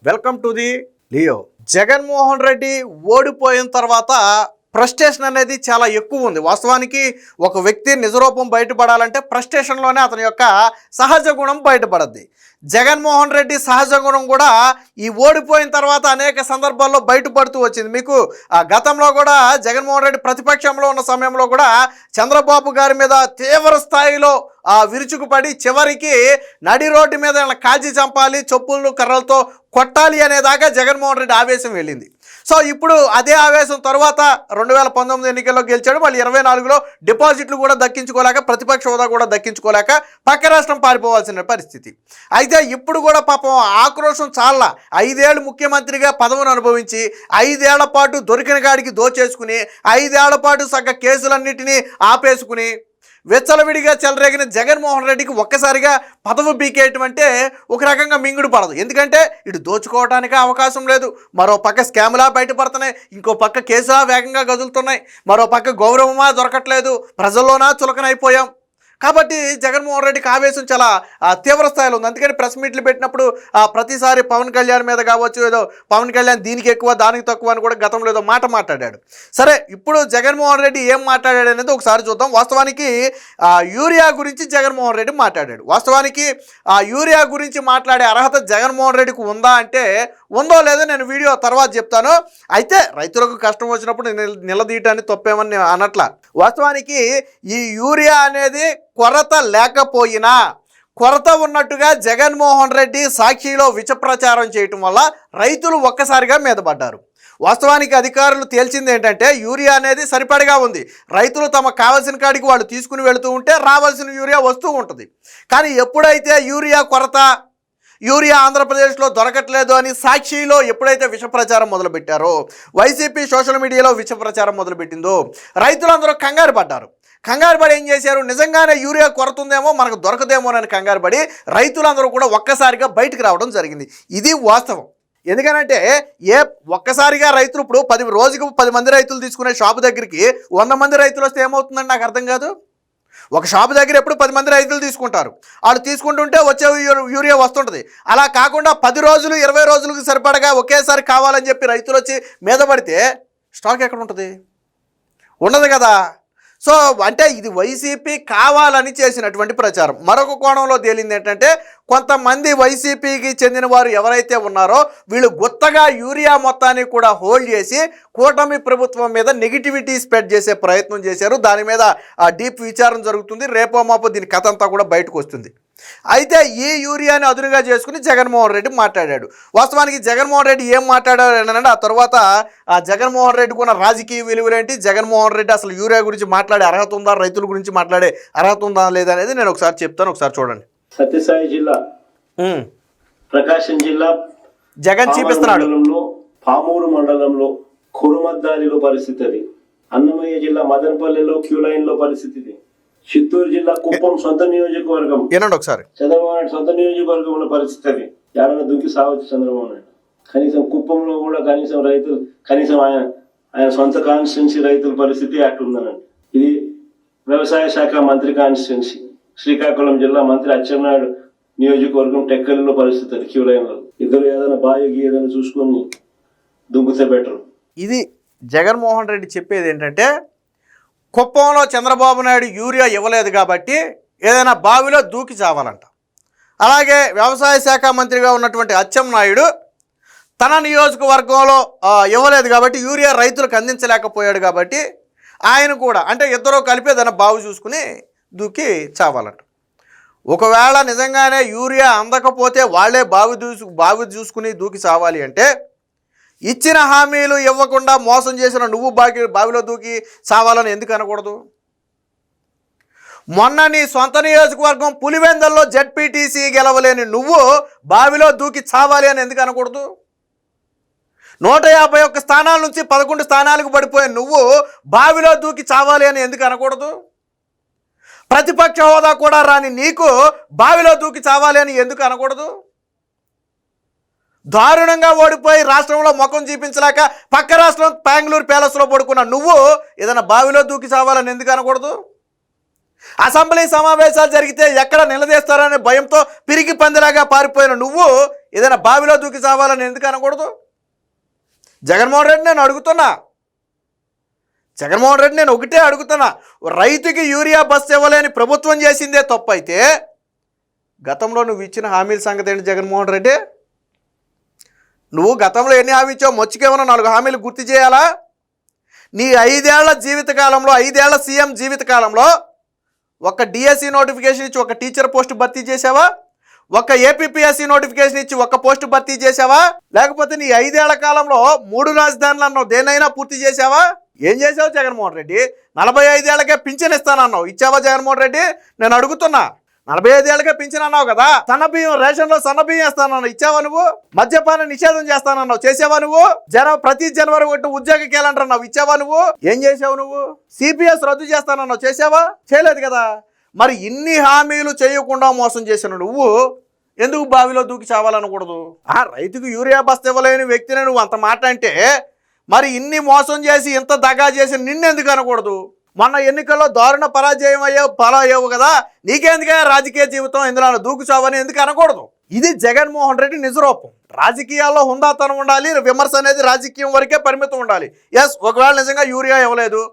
Welcome to the Leo. Jaganmohan Reddy ఓడిపోయిన తర్వాత frustration అనేది చాలా ఎక్కువ ఉంది. వాస్తవానికి ఒక వ్యక్తి నిజరూపం బయటపడాలంటే ఫ్రస్ట్రేషన్లోనే అతని యొక్క సహజ గుణం బయటపడద్ది. జగన్మోహన్ రెడ్డి సహజ గుణం కూడా ఈ ఓడిపోయిన తర్వాత అనేక సందర్భాల్లో బయటపడుతూ వచ్చింది. మీకు గతంలో కూడా జగన్మోహన్ రెడ్డి ప్రతిపక్షంలో ఉన్న సమయంలో కూడా చంద్రబాబు గారి మీద తీవ్ర స్థాయిలో విరుచుకుపడి చివరికి నడి రోడ్డు మీద కాల్చి చంపాలి, చెప్పులు కర్రలతో కొట్టాలి అనేదాకా జగన్మోహన్ రెడ్డి ఆవేశం వెళ్ళింది. సో ఇప్పుడు అదే ఆవేశం తర్వాత 2019 ఎన్నికల్లో గెలిచాడు. మళ్ళీ 24లో డిపాజిట్లు కూడా దక్కించుకోలేక, ప్రతిపక్ష హోదా కూడా దక్కించుకోలేక పక్క రాష్ట్రం పారిపోవాల్సిన పరిస్థితి. అయితే ఇప్పుడు కూడా పాపం ఆక్రోశం చాలా. 5 ఏళ్ళు ముఖ్యమంత్రిగా పదవిని అనుభవించి 5 ఏళ్ల పాటు దొరికిన గాడికి దోచేసుకుని 5 ఏళ్ల పాటు సగ కేసులన్నిటినీ ఆపేసుకుని వెచ్చలవిడిగా చెలరేగిన జగన్మోహన్ రెడ్డికి ఒక్కసారిగా పదవి బీకేయటం అంటే ఒక రకంగా మింగుడు పడదు. ఎందుకంటే ఇటు దోచుకోవడానికి అవకాశం లేదు, మరో పక్క స్కాములా బయటపడుతున్నాయి, ఇంకో పక్క కేసులా వేగంగా గదులుతున్నాయి, మరో పక్క గౌరవమా దొరకట్లేదు, ప్రజల్లోనా చులకనైపోయాం. కాబట్టి జగన్మోహన్ రెడ్డికి ఆవేశం చాలా తీవ్ర స్థాయిలో ఉంది. అందుకని ప్రెస్ మీట్లు పెట్టినప్పుడు ప్రతిసారి పవన్ కళ్యాణ్ మీద కావచ్చు, ఏదో పవన్ కళ్యాణ్ దీనికి ఎక్కువ దానికి తక్కువ అని కూడా గతంలో ఏదో మాట మాట్లాడాడు. సరే, ఇప్పుడు జగన్మోహన్ రెడ్డి ఏం మాట్లాడాడు అనేది ఒకసారి చూద్దాం. వాస్తవానికి యూరియా గురించి జగన్మోహన్ రెడ్డి మాట్లాడాడు. వాస్తవానికి యూరియా గురించి మాట్లాడే అర్హత జగన్మోహన్ రెడ్డికి ఉందా అంటే ఉందో లేదో నేను వీడియో తర్వాత చెప్తాను. అయితే రైతులకు కష్టం వచ్చినప్పుడు నిలదీయటాన్ని తప్పేమని అనట్ల. వాస్తవానికి ఈ యూరియా అనేది కొరత లేకపోయినా కొరత ఉన్నట్టుగా జగన్మోహన్ రెడ్డి సాక్షిలో విషప్రచారం చేయటం వల్ల రైతులు ఒక్కసారిగా మీద పడ్డారు. వాస్తవానికి అధికారులు తేల్చింది ఏంటంటే యూరియా అనేది సరిపడగా ఉంది. రైతులు తమకు కావాల్సిన కాడికి వాళ్ళు తీసుకుని వెళుతూ ఉంటే రావాల్సిన యూరియా వస్తూ ఉంటుంది. కానీ ఎప్పుడైతే యూరియా ఆంధ్రప్రదేశ్లో దొరకట్లేదు అని సాక్షిలో ఎప్పుడైతే విషప్రచారం మొదలుపెట్టారో, వైసీపీ సోషల్ మీడియాలో విషప్రచారం మొదలుపెట్టిందో రైతులందరూ కంగారు పడ్డారు. కంగారు పడి ఏం చేశారు, నిజంగానే యూరియా కొరత ఉందేమో, మనకు దొరకదేమోనని కంగారు పడి రైతులందరూ కూడా ఒక్కసారిగా బయటకు రావడం జరిగింది. ఇది వాస్తవం. ఎందుకనంటే ఒక్కసారిగా రైతులు ఇప్పుడు రోజుకు 10 మంది రైతులు తీసుకునే షాపు దగ్గరికి 100 మంది రైతులు వస్తే ఏమవుతుందని నాకు అర్థం కాదు. ఒక షాపు దగ్గర ఎప్పుడు 10 మంది రైతులు తీసుకుంటారు, వాళ్ళు తీసుకుంటుంటే వచ్చే యూరియా వస్తుంటుంది. అలా కాకుండా 10 రోజులు 20 రోజులకు సరిపడగా ఒకేసారి కావాలని చెప్పి రైతులు వచ్చి మీద పడితే స్టాక్ ఎక్కడ ఉంటుంది? ఉండదు కదా. సో అంటే ఇది వైసీపీ కావాలని చేసినటువంటి ప్రచారం. మరొక కోణంలో తేలింది ఏంటంటే, కొంతమంది వైసీపీకి చెందిన వారు ఎవరైతే ఉన్నారో వీళ్ళు గుత్తగా యూరియా మొత్తాన్ని కూడా హోల్డ్ చేసి కూటమి ప్రభుత్వం మీద నెగిటివిటీ స్ప్రెడ్ చేసే ప్రయత్నం చేశారు. దాని మీద డీప్ విచారణ జరుగుతుంది. రేపో మాపో దీని కథ అంతా కూడా బయటకు వస్తుంది. అయితే ఈ యూరియాని అదునుగా చేసుకుని జగన్మోహన్ రెడ్డి మాట్లాడాడు. వాస్తవానికి జగన్మోహన్ రెడ్డి ఏం మాట్లాడాడు అంటే, ఆ తర్వాత జగన్మోహన్ రెడ్డికి ఉన్న రాజకీయ విలువలేంటి, జగన్మోహన్ రెడ్డి అసలు యూరియా గురించి మాట్లాడే అర్హత ఉందా, రైతుల గురించి మాట్లాడే అర్హత ఉందా లేదా అనేది నేను ఒకసారి చెప్తాను. ఒకసారి చూడండి. సత్యసాయి జిల్లా, ప్రకాశం జిల్లా జగన్ చూపిస్తున్నాడు. పామూరు మండలంలో కురుమద్దాలిలో పరిస్థితి అది. అన్నమయ్య జిల్లా మదనపల్లిలో క్యూ లైన్ లో పరిస్థితి. చిత్తూరు జిల్లా కుప్పం సొంత నియోజకవర్గం, ఒకసారి చంద్రబాబు నాయుడు సొంత నియోజకవర్గంలో పరిస్థితి అది. ఏడన్నా దుంకి సావచ్చు చంద్రబాబు నాయుడు. కనీసం కుప్పంలో కూడా కనీసం రైతులు, కనీసం ఆయన సొంత కాన్స్టిట్యున్సీ రైతుల పరిస్థితి అట్లుందనండి. ఇది వ్యవసాయ శాఖ మంత్రి కాన్స్టిట్యున్సీ. శ్రీకాకుళం జిల్లా మంత్రి అచ్చెన్నాయుడు నియోజకవర్గం టెక్కలిలో పరిస్థితి అది. క్యూ లైన్ లో ఇద్దరు ఏదైనా బాయికి ఏదైనా చూసుకొని దుంకుతే బెటర్. ఇది జగన్మోహన్ రెడ్డి చెప్పేది ఏంటంటే, కుప్పంలో చంద్రబాబు నాయుడు యూరియా ఇవ్వలేదు కాబట్టి ఏదైనా బావిలో దూకి చావాలంట. అలాగే వ్యవసాయ శాఖ మంత్రిగా ఉన్నటువంటి అచ్చెన్నాయుడు తన నియోజకవర్గంలో ఇవ్వలేదు కాబట్టి యూరియా రైతులకు అందించలేకపోయాడు కాబట్టి ఆయన కూడా అంటే ఇద్దరూ కలిపి ఏదైనా బావి చూసుకుని దూకి చావాలంట. ఒకవేళ నిజంగానే యూరియా అందకపోతే వాళ్ళే బావి చూసుకుని దూకి చావాలి అంటే, ఇచ్చిన హామీలు ఇవ్వకుండా మోసం చేసిన నువ్వు బావిలో దూకి చావాలని ఎందుకు అనకూడదు? మొన్న నీ సొంత నియోజకవర్గం పులివెందల్లో జెడ్పీటీసీ గెలవలేని నువ్వు బావిలో దూకి చావాలి అని ఎందుకు అనకూడదు? 151 స్థానాల నుంచి 11 స్థానాలకు పడిపోయే నువ్వు బావిలో దూకి చావాలి అని ఎందుకు అనకూడదు? ప్రతిపక్ష హోదా కూడా రాని నీకు బావిలో దూకి చావాలి అని ఎందుకు అనకూడదు? దారుణంగా ఓడిపోయి రాష్ట్రంలో ముఖం చూపించలేక పక్క రాష్ట్రం బెంగళూరు ప్యాలెస్లో పడుకున్న నువ్వు ఏదైనా బావిలో దూకి చావాలని ఎందుకు అనకూడదు? అసెంబ్లీ సమావేశాలు జరిగితే ఎక్కడ నిలదీస్తారనే భయంతో పిరికి పందిలాగా పారిపోయిన నువ్వు ఏదైనా బావిలో దూకి చావాలని ఎందుకు అనకూడదు? జగన్మోహన్ రెడ్డి నేను అడుగుతున్నా, జగన్మోహన్ రెడ్డి నేను ఒకటే అడుగుతున్నా, రైతుకి యూరియా బస్సు ఇవ్వలేని ప్రభుత్వం చేసిందే తప్పు అయితే గతంలో నువ్వు ఇచ్చిన హామీల సంగతి ఏంటి జగన్మోహన్ రెడ్డి? నువ్వు గతంలో ఎన్ని హామీ ఇచ్చావు? మొచ్చుకేమన్నా 4 హామీలు గుర్తు చేయాలా? నీ 5 ఏళ్ల జీవితకాలంలో, 5 ఏళ్ల సీఎం జీవితకాలంలో ఒక డిఎస్సి నోటిఫికేషన్ ఇచ్చి ఒక టీచర్ పోస్ట్ భర్తీ చేసావా? ఒక ఏపీపీఎస్సీ నోటిఫికేషన్ ఇచ్చి ఒక పోస్ట్ భర్తీ చేసావా? లేకపోతే నీ 5 ఏళ్ల కాలంలో 3 రాజధానులు అన్నావు, దేన్నైనా పూర్తి చేసావా? ఏం చేసావు జగన్మోహన్ రెడ్డి? 45 ఏళ్లకే పింఛన్ ఇస్తానన్నావు, ఇచ్చావా జగన్మోహన్ రెడ్డి? నేను అడుగుతున్నా. 45 ఏళ్ళకే పింఛన్ అన్నావు కదా, సన్నబియ్యం రేషన్లో సన్నబియ్యం ఇస్తానన్నావు, ఇచ్చావా నువ్వు? మద్యపాన నిషేధం చేస్తానన్నావు, చేసావా నువ్వు? ప్రతి జనవరి 1 ఉద్యోగ క్యాలెండర్ అన్నావు, ఇచ్చావా నువ్వు? ఏం చేసావు నువ్వు? సిపిఎస్ రద్దు చేస్తానన్నావు, చేసావా? చేయలేదు కదా. మరి ఇన్ని హామీలు చేయకుండా మోసం చేసిన నువ్వు ఎందుకు బావిలో దూకి చావాలనకూడదు? రైతుకు యూరియా బస్తా ఇవ్వలేని వ్యక్తిని నువ్వు అంత మాట అంటే మరి ఇన్ని మోసం చేసి ఇంత దగా చేసి నిన్నెందుకు అనకూడదు? మొన్న ఎన్నికల్లో దారుణ పరాజయం అయ్యావు కదా, నీకెందుకే రాజకీయ జీవితం, ఇందులో దూకు చావని ఎందుకు అనకూడదు? ఇది జగన్మోహన్ రెడ్డి నిజరూపం. రాజకీయాల్లో హుందాతనం ఉండాలి, విమర్శ అనేది రాజకీయం వరకే పరిమితం ఉండాలి. ఎస్, ఒకవేళ నిజంగా యూరియా ఇవ్వలేదు,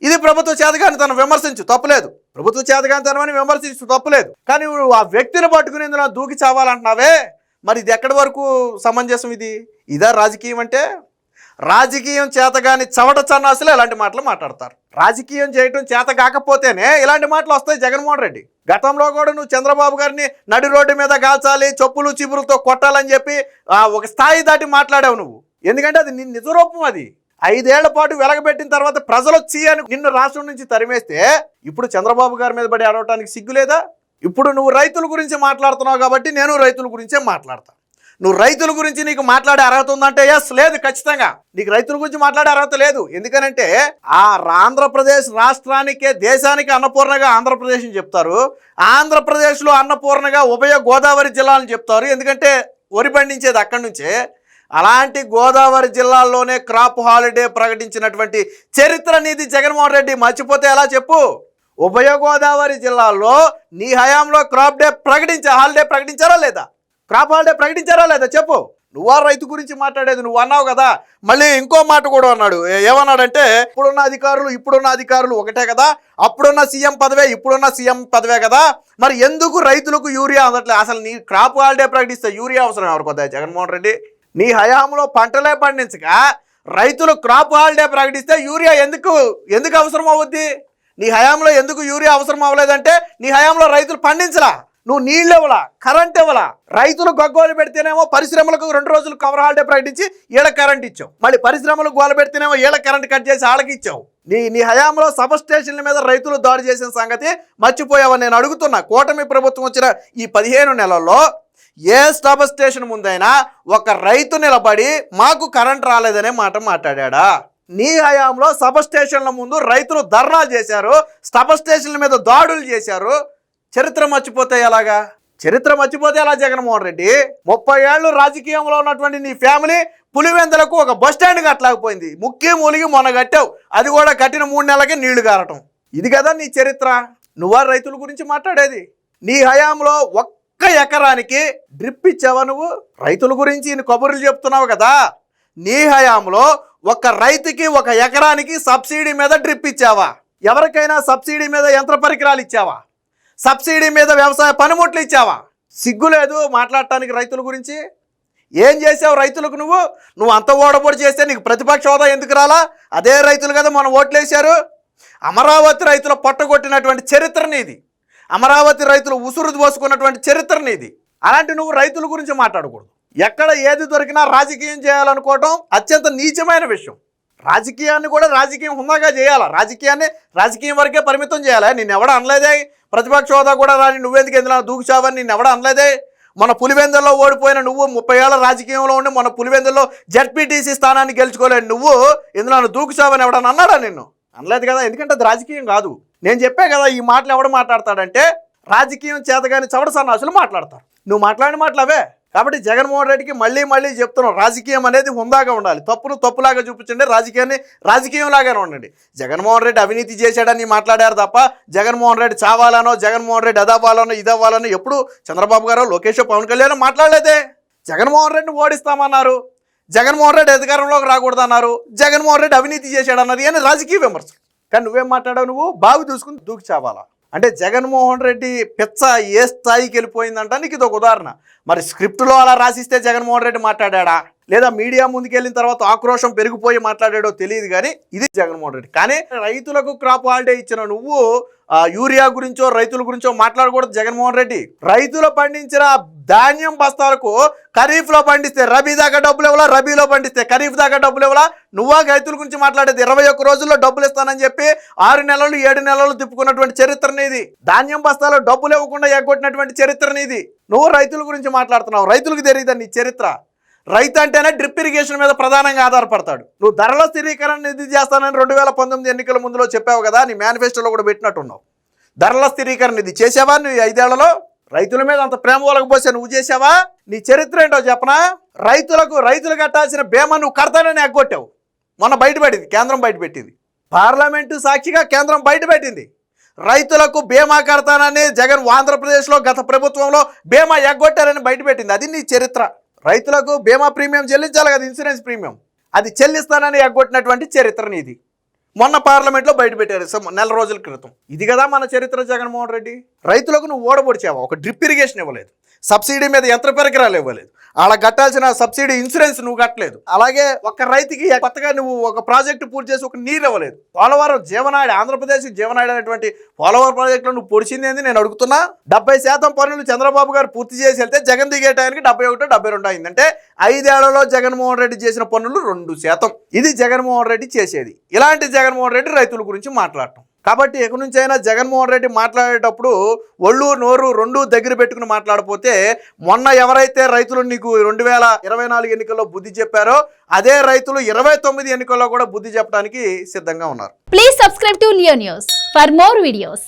ఇది ప్రభుత్వ చేతగానితనం, విమర్శించు, తప్పులేదు. ప్రభుత్వ చేతగానితనం అని విమర్శించు, తప్పులేదు. కానీ నువ్వు ఆ వ్యక్తిని పట్టుకుని ఇందులో దూకి చావాలంటున్నావే, మరి ఇది ఎక్కడి వరకు సమంజసం? ఇదా రాజకీయం అంటే? రాజకీయం చేతగాని చవట చన్నాసులు ఇలాంటి మాటలు మాట్లాడతారు. రాజకీయం చేయటం చేత కాకపోతేనే ఇలాంటి మాటలు వస్తాయి జగన్మోహన్ రెడ్డి. గతంలో కూడా నువ్వు చంద్రబాబు గారిని నడి రోడ్డు మీద కాల్చాలి, చెప్పులు చిపురులతో కొట్టాలని చెప్పి ఒక స్థాయి దాటి మాట్లాడావు నువ్వు. ఎందుకంటే అది నీ నిజరూపం. అది 5 ఏళ్ల పాటు వెలగబెట్టిన తర్వాత ప్రజలు వచ్చి అని నిన్ను రాష్ట్రం నుంచి తరిమేస్తే ఇప్పుడు చంద్రబాబు గారి మీద పడి అడవటానికి సిగ్గులేదా? ఇప్పుడు నువ్వు రైతుల గురించి మాట్లాడుతున్నావు కాబట్టి నేను రైతుల గురించే మాట్లాడతాను. నువ్వు రైతుల గురించి నీకు మాట్లాడే అర్హత ఉందంటే ఎస్, లేదు, ఖచ్చితంగా నీకు రైతుల గురించి మాట్లాడే అర్హత లేదు. ఎందుకనంటే ఆంధ్రప్రదేశ్ రాష్ట్రానికే, దేశానికి అన్నపూర్ణగా ఆంధ్రప్రదేశ్ అని చెప్తారు. ఆంధ్రప్రదేశ్లో అన్నపూర్ణగా ఉభయ గోదావరి జిల్లాలని చెప్తారు. ఎందుకంటే వరి పండించేది అక్కడి నుంచే. అలాంటి గోదావరి జిల్లాల్లోనే క్రాప్ హాలిడే ప్రకటించినటువంటి చరిత్ర నీది జగన్మోహన్ రెడ్డి. మర్చిపోతే ఎలా చెప్పు? ఉభయ గోదావరి జిల్లాల్లో నీ హయాంలో క్రాప్ డే హాలిడే ప్రకటించారా లేదా? క్రాప్ హాలిడే ప్రకటించారా లేదా చెప్పు? నువ్వా రైతు గురించి మాట్లాడేది? నువ్వు అన్నావు కదా, మళ్ళీ ఇంకో మాట కూడా అన్నాడు. ఏమన్నాడంటే ఇప్పుడున్న అధికారులు ఒకటే కదా, అప్పుడున్న సీఎం పదవే ఇప్పుడున్న సీఎం పదవే కదా, మరి ఎందుకు రైతులకు యూరియా అందట్లేదు? అసలు నీ క్రాప్ హాలిడే ప్రకటిస్తే యూరియా అవసరం ఎవరికి వద్దా జగన్మోహన్ రెడ్డి? నీ హయాంలో పంటలే పండించక రైతులు క్రాప్ హాలిడే ప్రకటిస్తే యూరియా ఎందుకు అవసరం అవుద్ది? నీ హయాంలో ఎందుకు యూరియా అవసరం అవ్వలేదంటే నీ హయాంలో రైతులు పండించలా, నువ్వు నీళ్ళు ఇవ్వలా, కరెంట్ ఇవ్వలా. రైతులు గగ్గోలు పెడితేనేమో పరిశ్రమలకు 2 రోజులు కవర్ హాలిడే ప్రకటించి ఏళ్ళకి కరెంట్ ఇచ్చావు. మళ్ళీ పరిశ్రమలకు గోల పెడితేనేమో ఏళ్ళకి కరెంట్ కట్ చేసి వాళ్ళకి ఇచ్చావు. నీ హయాంలో సబ్ స్టేషన్ల మీద రైతులు దాడి చేసిన సంగతి మర్చిపోయావని నేను అడుగుతున్నా. కూటమి ప్రభుత్వం వచ్చిన ఈ 15 నెలల్లో ఏ సబ్ స్టేషన్ ముందైనా ఒక రైతు నిలబడి మాకు కరెంట్ రాలేదనే మాట మాట్లాడా? నీ హయాంలో సబ్ స్టేషన్ల ముందు రైతులు ధర్నాలు చేశారు, సబ్ స్టేషన్ల మీద దాడులు చేశారు. చరిత్ర మర్చిపోతే ఎలాగా? చరిత్ర మర్చిపోతే ఎలా జగన్మోహన్ రెడ్డి? 30 ఏళ్ళు రాజకీయంలో ఉన్నటువంటి నీ ఫ్యామిలీ పులివెందులకు ఒక బస్ స్టాండ్ కట్టలేకపోయింది. ముక్కి మూలిగి మొన్న కట్టావు, అది కూడా కట్టిన 3 నెలలకి నీళ్లు గారటం. ఇది కదా నీ చరిత్ర. నువ్వా రైతుల గురించి మాట్లాడేది? నీ హయాంలో ఒక్క ఎకరానికి డ్రిప్ ఇచ్చావా నువ్వు? రైతుల గురించి కబుర్లు చెప్తున్నావు కదా. నీ హయాంలో ఒక రైతుకి 1 ఎకరానికి సబ్సిడీ మీద డ్రిప్ ఇచ్చావా? ఎవరికైనా సబ్సిడీ మీద యంత్ర పరికరాలు ఇచ్చావా? సబ్సిడీ మీద వ్యవసాయ పనిముట్లు ఇచ్చావా? సిగ్గులేదు మాట్లాడటానికి రైతుల గురించి? ఏం చేసావు రైతులకు? నువ్వు అంత ఓడబోడి చేస్తే నీకు ప్రతిపక్ష హోదా ఎందుకు రాలా? అదే రైతులు కదా మనం ఓట్లేశారు. అమరావతి రైతుల పొట్టగొట్టినటువంటి చరిత్ర నీది. అమరావతి రైతులు ఉసురు పోసుకున్నటువంటి చరిత్ర నీది. అలాంటి నువ్వు రైతుల గురించి మాట్లాడకూడదు. ఎక్కడ ఏది దొరికినా రాజకీయం చేయాలనుకోవటం అత్యంత నీచమైన విషయం. రాజకీయాన్ని కూడా రాజకీయం హుందాగా చేయాలా? రాజకీయం వరకే పరిమితం చేయాలా? నిన్నెవడ అనలేదే ప్రతిపక్ష హోదా కూడా రాని నువ్వెందుకు ఎందులో దూకుచావని నిన్నెవడ అనలేదే. మన పులివెందుల్లో ఓడిపోయిన నువ్వు 30 ఏళ్ల రాజకీయంలో ఉండి మన పులివెందుల్లో జడ్పీటీసీ స్థానాన్ని గెలుచుకోలేని నువ్వు ఇందులో దూకుచావని ఎవడని అన్నాడా? నిన్ను అనలేదు కదా. ఎందుకంటే అది రాజకీయం కాదు. నేను చెప్పే కదా, ఈ మాటలు ఎవడు మాట్లాడతాడంటే రాజకీయం చేతగాని చవట సన్నాసులు మాట్లాడతారు. నువ్వు మాట్లాడిన మాటలు అవే. కాబట్టి జగన్మోహన్ రెడ్డికి మళ్ళీ చెప్తున్నాం, రాజకీయం అనేది హుందాగా ఉండాలి. తప్పును తప్పులాగా చూపించండి, రాజకీయాన్ని రాజకీయంలాగానే ఉండండి. జగన్మోహన్ రెడ్డి అవినీతి చేశాడని మాట్లాడారు తప్ప జగన్మోహన్ రెడ్డి చావాలనో, జగన్మోహన్ రెడ్డి అదవ్వాలనో ఇదవ్వాలనో ఎప్పుడు చంద్రబాబు గారు, లోకేష్, పవన్ కళ్యాణ్ మాట్లాడలేదే. జగన్మోహన్ రెడ్డిని ఓడిస్తామన్నారు, జగన్మోహన్ రెడ్డి అధికారంలోకి రాకూడదన్నారు, జగన్మోహన్ రెడ్డి అవినీతి చేశాడన్నారు, అని రాజకీయ విమర్శలు. కానీ నువ్వేం మాట్లాడావు? నువ్వు బావి చూసుకుని దూకి చావాలా అంటే జగన్మోహన్ రెడ్డి పిచ్చ ఏ స్థాయికి వెళ్ళిపోయిందంట. నీకు ఇది ఒక ఉదాహరణ. మరి స్క్రిప్ట్లో అలా రాసిస్తే జగన్మోహన్ రెడ్డి మాట్లాడా, లేదా మీడియా ముందుకు వెళ్ళిన తర్వాత ఆక్రోశం పెరిగిపోయి మాట్లాడాడో తెలియదు. కానీ ఇది జగన్మోహన్ రెడ్డి. కానీ రైతులకు క్రాప్ హాలిడే ఇచ్చిన నువ్వు యూరియా గురించో రైతుల గురించో మాట్లాడకూడదు జగన్మోహన్ రెడ్డి. రైతులు పండించిన ధాన్యం బస్తాలకు ఖరీఫ్లో పండిస్తే రబీ దాకా డబ్బులు ఇవ్వాలా, రబీలో పండిస్తే ఖరీఫ్ దాకా డబ్బులు ఇవ్వాలా. నువ్వా రైతుల గురించి మాట్లాడేది? 21 రోజుల్లో డబ్బులు ఇస్తానని చెప్పి 6 నెలలు 7 నెలలు తిప్పుకున్నటువంటి చరిత్ర నీది. ధాన్యం బస్తాలో డబ్బులు ఇవ్వకుండా ఎగ్గొట్టినటువంటి చరిత్ర నీది. నువ్వు రైతుల గురించి మాట్లాడుతున్నావు. రైతులకు తెలియదా నీ చరిత్ర? రైతు అంటేనే డ్రిప్ ఇరిగేషన్ మీద ప్రధానంగా ఆధారపడతాడు. నువ్వు ధరల స్థిరీకరణ నిధి చేస్తానని 2019 ఎన్నికల ముందులో చెప్పావు కదా, నీ మేనిఫెస్టోలో కూడా పెట్టినట్టున్నావు. ధరల స్థిరీకరణ నిధి చేసావా నువ్వు 5 ఏళ్లలో? రైతుల మీద అంత ప్రేమ ఒలకపోసా నువ్వు చేసావా? నీ చరిత్ర ఏంటో చెప్పనా? రైతులు కట్టాల్సిన బీమా నువ్వు కడతానని ఎగ్గొట్టావు. మొన్న బయటపడింది, కేంద్రం బయటపెట్టింది, పార్లమెంటు సాక్షిగా కేంద్రం బయటపెట్టింది. రైతులకు బీమా కడతానని జగన్ ఆంధ్రప్రదేశ్లో గత ప్రభుత్వంలో బీమా ఎగ్గొట్టారని బయటపెట్టింది. అది నీ చరిత్ర. రైతులకు బీమా ప్రీమియం చెల్లించాలి కదా, ఇన్సూరెన్స్ ప్రీమియం, అది చెల్లిస్తానని ఎగ్గొట్టినటువంటి చరిత్ర నీది. మొన్న పార్లమెంట్లో బయటపెట్టారు నెల రోజుల క్రితం. ఇది కదా మన చరిత్ర జగన్మోహన్ రెడ్డి. రైతులకు నువ్వు ఓడబొడిచావా? ఒక డ్రిప్ ఇరిగేషన్ ఇవ్వలేదు, సబ్సిడీ మీద యంత్ర పరికరాలు ఇవ్వలేదు, వాళ్ళకి కట్టాల్సిన సబ్సిడీ ఇన్సూరెన్స్ నువ్వు కట్టలేదు. అలాగే ఒక రైతుకి కొత్తగా నువ్వు ఒక ప్రాజెక్టు పూర్తి చేసి ఒక నీరు ఇవ్వలేదు. పోలవరం జీవనాడి, ఆంధ్రప్రదేశ్ జీవనాడి అనేటువంటి పోలవరం ప్రాజెక్టులో నువ్వు పొడిచింది ఏంది నేను అడుగుతున్నా? 70% పనులు చంద్రబాబు గారు పూర్తి చేసి వెళ్తే జగన్ దిగే టైంకి 71, 72 అయిందంటే 5 ఏళ్లలో జగన్మోహన్ రెడ్డి చేసిన పనులు 2%. ఇది జగన్మోహన్ రెడ్డి చేసేది. ఇలాంటి జగన్మోహన్ రెడ్డి రైతుల గురించి మాట్లాడటం. కాబట్టి ఎక్కడి నుంచి అయినా జగన్మోహన్ రెడ్డి మాట్లాడేటప్పుడు ఒళ్ళు నోరు రెండు దగ్గర పెట్టుకుని మాట్లాడపోతే, మొన్న ఎవరైతే రైతులు నీకు 2024 ఎన్నికల్లో బుద్ధి చెప్పారో అదే రైతులు 29 ఎన్నికల్లో కూడా బుద్ధి చెప్పడానికి సిద్ధంగా ఉన్నారు. Please subscribe to Leo news for more videos.